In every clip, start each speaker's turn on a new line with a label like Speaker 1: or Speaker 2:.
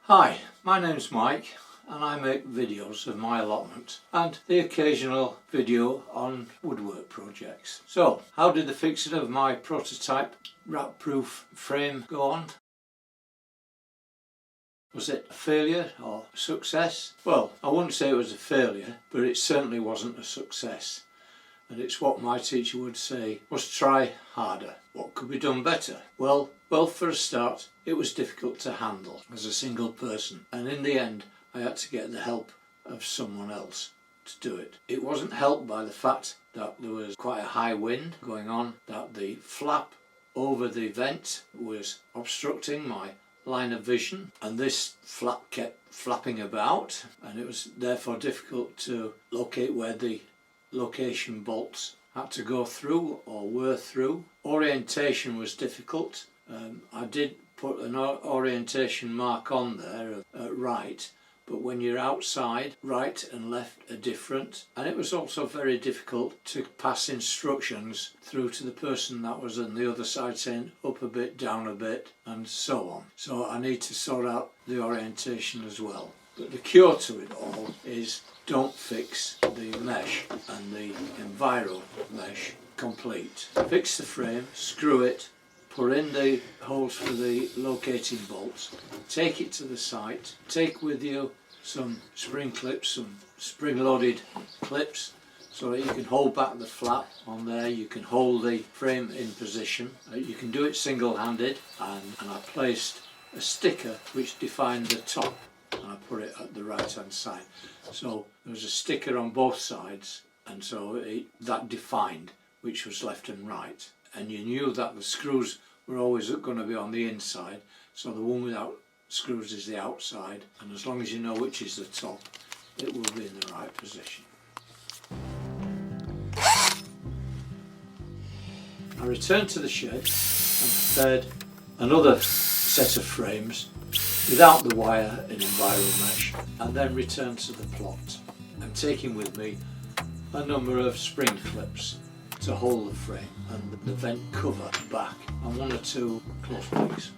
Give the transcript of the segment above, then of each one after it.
Speaker 1: Hi, my name's Mike and I make videos of my allotment and the occasional video on woodwork projects. So, how did the fixing of my prototype rat-proof frame go on? Was it a failure or a success? Well, I wouldn't say it was a failure, but it certainly wasn't a success. And it's what my teacher would say was try harder. What could be done better? Well, for a start, it was difficult to handle as a single person, and in the end I had to get the help of someone else to do it. It wasn't helped by the fact that there was quite a high wind going on, that the flap over the vent was obstructing my line of vision, and this flap kept flapping about, and it was therefore difficult to locate where the location bolts had to go through or were through. Orientation was difficult. I did put an orientation mark on there at right, but when you're outside, right and left are different, and it was also very difficult to pass instructions through to the person that was on the other side saying up a bit, down a bit, and so on. So I need to sort out the orientation as well. But the cure to it all is don't fix the mesh and the enviro mesh complete. Fix the frame, screw it, put in the holes for the locating bolts, take it to the site, take with you some spring clips, some spring loaded clips so that you can hold back the flap on there, you can hold the frame in position. You can do it single-handed, and I placed a sticker which defined the top, and I put it at the right hand side. So there was a sticker on both sides, and so that defined which was left and right. And you knew that the screws were always going to be on the inside, so the one without screws is the outside, and as long as you know which is the top, it will be in the right position. I returned to the shed and prepared another set of frames without the wire in enviro mesh, and then returned to the plot. I'm taking with me a number of spring clips to hold the frame and the vent cover back, and one or two close pegs.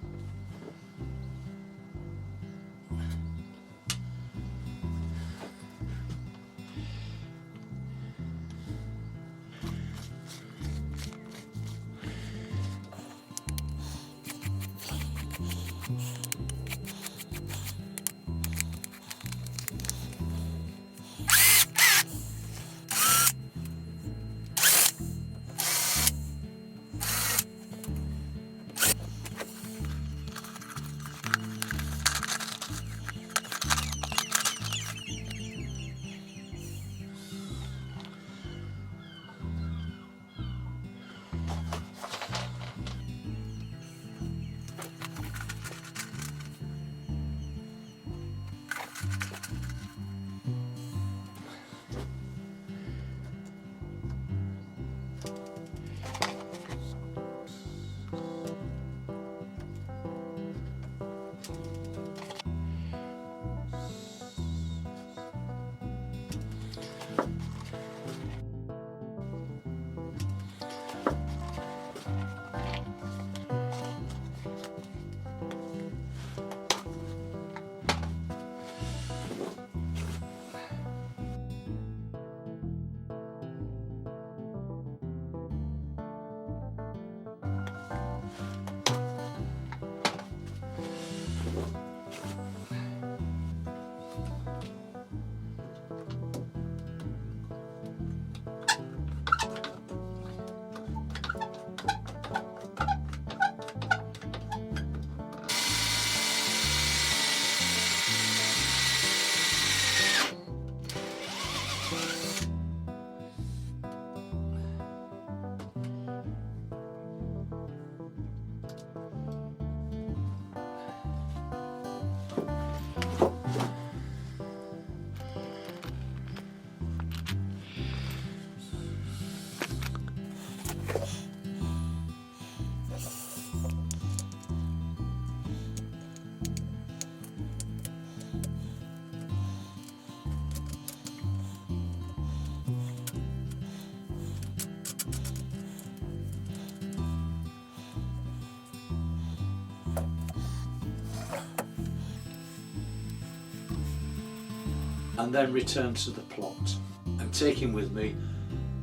Speaker 1: and then return to the plot. I'm taking with me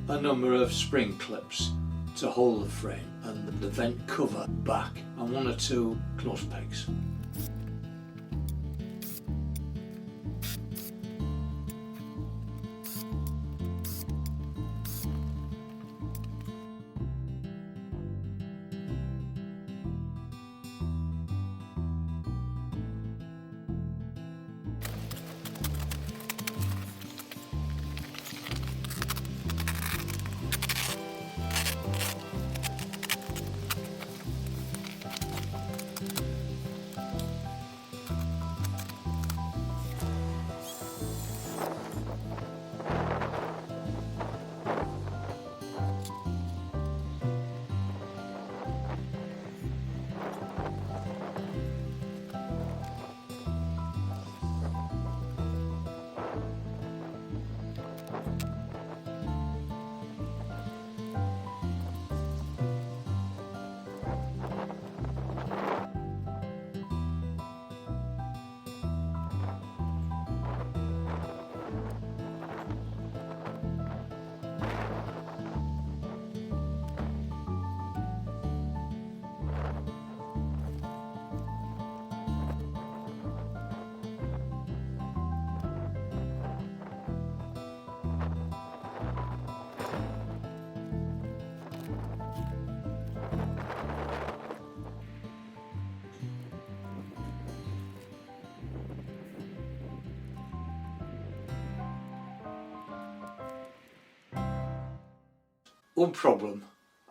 Speaker 1: a number of spring clips to hold the frame and the vent cover back, and 1 or 2 close pegs. One problem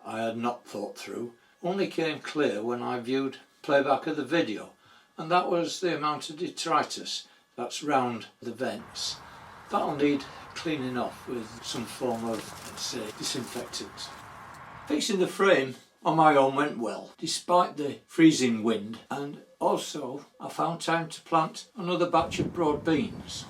Speaker 1: I had not thought through only came clear when I viewed playback of the video, and that was the amount of detritus that's round the vents. That'll need cleaning off with some form of, say, disinfectant. Fixing the frame on my own went well, despite the freezing wind, and also I found time to plant another batch of broad beans.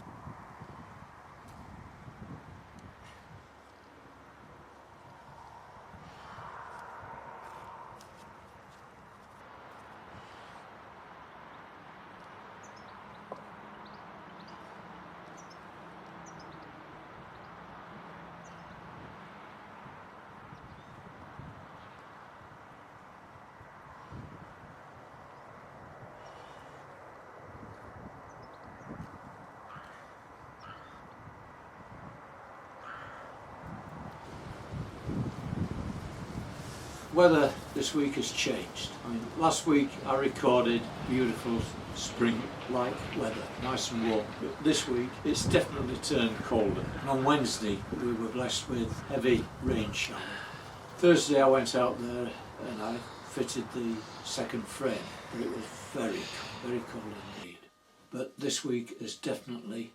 Speaker 1: Weather this week has changed. Last week I recorded beautiful spring-like weather, nice and warm, but this week it's definitely turned colder. And on Wednesday we were blessed with heavy rain shower. Thursday I went out there and I fitted the second frame, but it was very cold indeed. But this week has definitely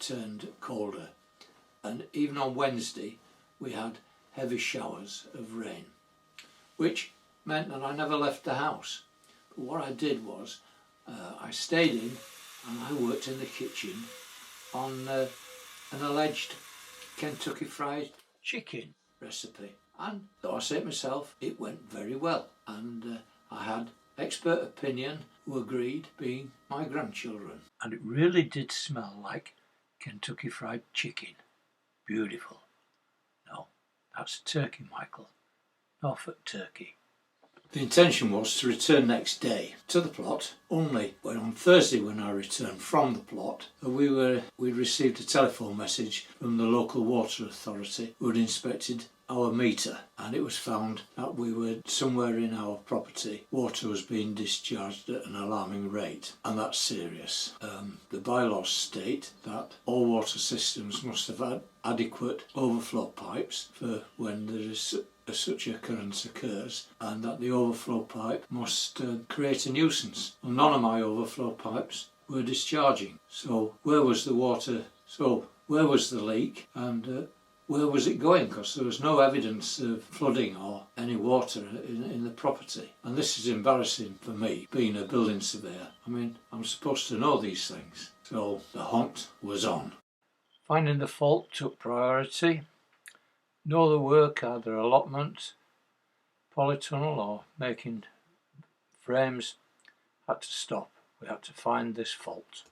Speaker 1: turned colder, and even on Wednesday we had heavy showers of rain, which meant that I never left the house. But what I did was I stayed in and I worked in the kitchen on an alleged Kentucky Fried Chicken recipe, and though I say it myself, it went very well, and I had expert opinion who agreed, being my grandchildren, and it really did smell like Kentucky Fried Chicken. Beautiful. No, that's turkey, Michael. Norfolk turkey. The intention was to return next day to the plot, only when on Thursday when I returned from the plot, we'd received a telephone message from the local water authority who had inspected our meter, and it was found that we were somewhere in our property, water was being discharged at an alarming rate, and that's serious. The bylaws state that all water systems must have had adequate overflow pipes for when there is such occurrence occurs, and that the overflow pipe must create a nuisance. Well, none of my overflow pipes were discharging. So where was the water? So where was the leak? And where was it going? Because there was no evidence of flooding or any water in the property. And this is embarrassing for me, being a building surveyor. I'm supposed to know these things. So the hunt was on. Finding the fault took priority. No other work, either allotment, polytunnel or making frames, had to stop. We had to find this fault.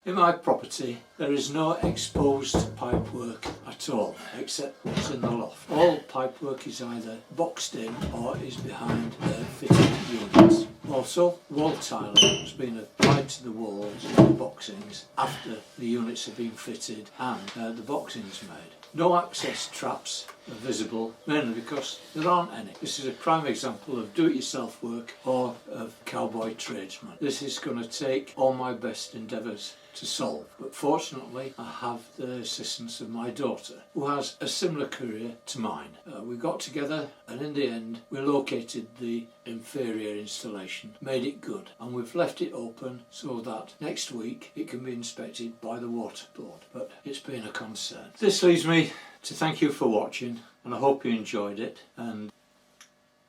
Speaker 1: In my property there is no exposed pipework at all except what's in the loft. All pipework is either boxed in or is behind fitted units. Also, wall tiling has been applied to the walls and the boxings after the units have been fitted and the boxings made. No access traps are visible, mainly because there aren't any. This is a prime example of do-it-yourself work or of cowboy tradesman. This is going to take all my best endeavours to solve, but fortunately I have the assistance of my daughter, who has a similar career to mine. We got together and in the end we located the inferior installation, made it good, and we've left it open so that next week it can be inspected by the water board, but it's been a concern. This leaves me to thank you for watching, and I hope you enjoyed it, and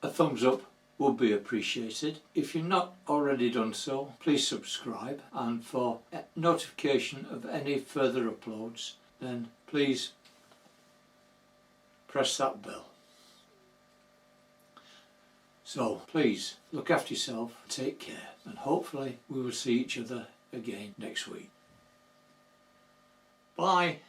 Speaker 1: a thumbs up would be appreciated. If you've not already done so, please subscribe, and for notification of any further uploads, then please press that bell. So please look after yourself, take care, and hopefully we will see each other again next week. Bye.